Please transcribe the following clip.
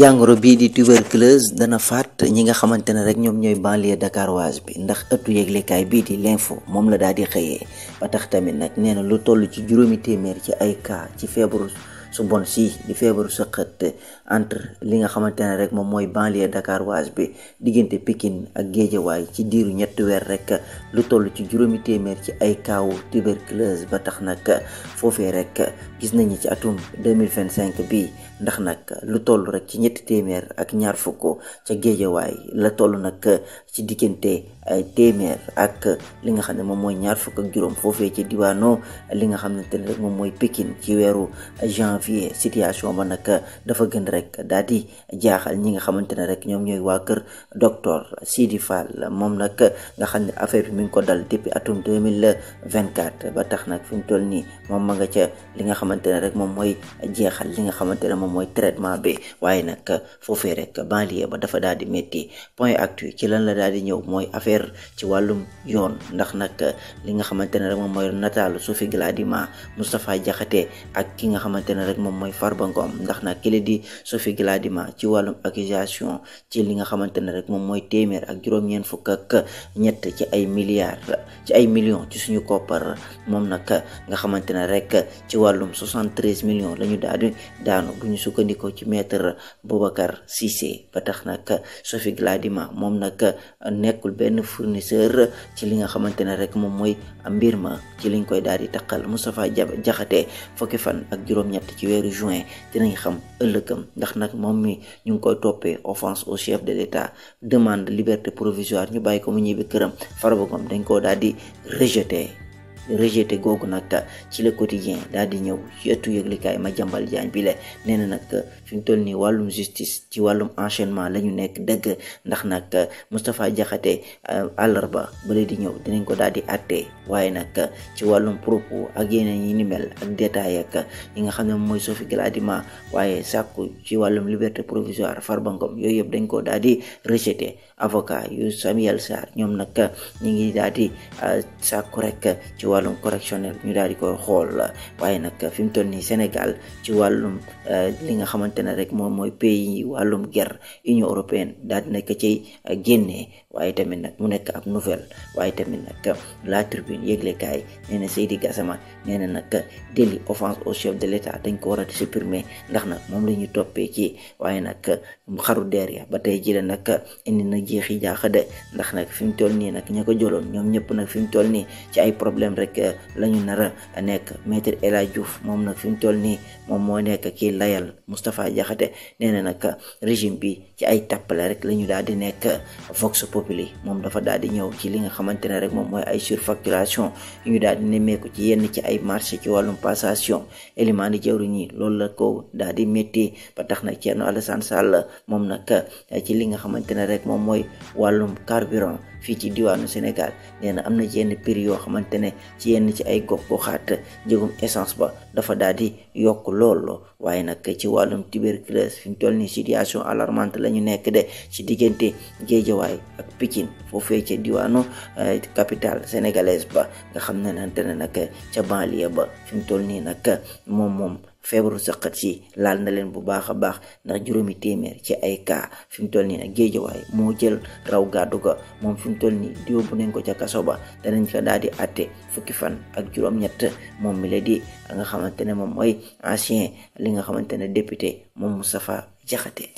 jàngoro bii di tuberculose dana faat ñi nga xamante ne rek ñoom ñooy banlieue dakaroise bi ndax ëttu yëglekaay bii di l'info moom la daal di xëyee ba tax tamit nag nee na lu toll ci juróomi téeméer ci ay cas ci feebaru su bon si di feebaru sëqët entre li nga xamante ne rek moom mooy banlieue dakaroise bi diggante Pikine ak Géejawaay ci diiru ñetti weer rek lu toll ci juróomi téeméer ci ay kaawu tuberculose ba tax nag foofee rek gis nañu ci atum 2025 bi ndax nag lu toll rek ci ñetti téeméer ak ñaar fukk ca Géejawaay la toll nag ci diggante ay téeméer ak li nga xam ne moom mooy ñaar fukk ak juróom foofee ci diwaano li nga xamante ne rek moom mooy Pikine ci weeru janvier situation ba nag dafa gën rek daal di jaaxal ñi nga xamante ne rek ñoom ñooy waa kër docteur Sidi Fall moom nag nga xam ne affaire bi mi ngi ko dal depuis atum 2024 ba tax nag fi mu toll nii moom ma nga ca li nga xamante ne rek moom mooy jeexal li nga xamante ne moom mooy traitement bi waaye nag foofee rek banlieue ba dafa daal di métti point actu ci lan la daal di ñëw mooy affaire ci wàllum yoon ndax nag li nga xamante ne rek moom mooy nataalu Sophie Gladima Moustapha Diakhaté ak ki nga xamante ne rek moom mooy Farba Ngom ndax nag ki la di Sophie Gladima ci wàllum accusation ci li nga xamante ne rek moom mooy téeméer ak juróom-ñeent fukk ak ñett ci ay milliards ci ay millions ci suñu koppar moom nag nga xamante ne rek ci wàllum 73 millions la ñu daal di daanu bu ñu sukkandikoo ci maître Boubacar Cissé ba tax nag Sophie Gladima moom nag nekkul benn fournisseur ci li nga xamante ne rek moom mooy mbir ma ci liñ koy daal di taqal Moustapha Diakhaté fukki fan ak juróom-ñett ci weeru juin dinañ xam ëllëgam ndax nag moom mi ñu ngi koy toppee offense au chef de l'État demande liberté provisoire ñu bàyyi ko mu ñibbi këram Farba Ngom dañ koo daal di rejeté googu nag ci le quotidien daal di ñëw ci ëttu yëglikaay Madiambal Diagne bi le nee na nag fi mu toll nii wàllum justice ci wàllum enchaînement la ñu nekk dëgg ndax nag Moustapha Diakhaté àllarba bale di ñëw dinañ ko daal di àtte waaye nag ci wàllum propos ak yeneen yi ni mel ak détail ak yi nga xam ne mooy Sophie Gladima waaye sàkku ci wàllum liberté provisoire Farba Ngom yooyu yëpp dañ ko daal di rejeté avocat yu Samuel Sarr ñoom nag ñi ngi daal di sàkku rek ci wàllum correctionnel ñu daal di koy xool waaye nag fi mu toll nii Sénégal ci wàllum li nga xamante ne rek moom mooy pays yi wàllum guerre Union européenne daal di nekk ci génnee waaye tamit nag mu nekk ab nouvelle waaye tamit nag la tribune yëglekaay nee na Seydi Gassama nee na nag délit offense au chef de l'État dañ ko war a supprimer ndax nag moom la ñu toppee ci waaye nag xaru deer ya ba tey ji la nag indi na jeexi jaaxa de ndax nag fi mu toll nii nag ña ko jëloon ñoom ñëpp nag fi mu toll nii ci ay problème rek la ñu nar a nekk maître El Hadji Diouf moom nag fi mu toll nii moom moo nekk kii layal Moustapha Diakhaté nee na nag régime bi ci ay tàppale rek la ñu daal di nekk Vox Populi moom dafa daal di ñëw ci li nga xamante ne rek moom mooy ay surfacturation yu ñu daal di nemmeeku ci yenn ci ay marché ci wàllum passation élimaani jawriñ yi loolu la ko daal di métti ba tax nag Thierno Alassane Sall moom nag ci li nga xamante ne rek moom mooy wàllum carburant fii ci diwaanu Sénégal nee na am na yenn prix yoo xamante ne ci yenn ci ay gox-goxaat njëgum essence ba dafa daal di yokk lool waaye nag ci wàllum tuberculose fi mu toll nii situation alarmante la ñu nekk de ci diggante Géejawaay ak Pikine foofee ca diwaanu capitale sénégalaise ba nga xam ne nante ne nag ca banlieue ba fi mu toll nii nag moom feebaru sëqat si laal na leen bu baax a baax ndax juróomi téeméer ci ay cas fi mu toll nii nag Géejawaay moo jël raw gàddu ga moom fi mu toll nii di yóbbu nañ ko ca kaso ba danañ ko daal di àtte fukki fan ak juróom-ñett moom mi la di nga xamante ne moom mooy ancien li nga xamante ne député moom Moustapha Diakhaté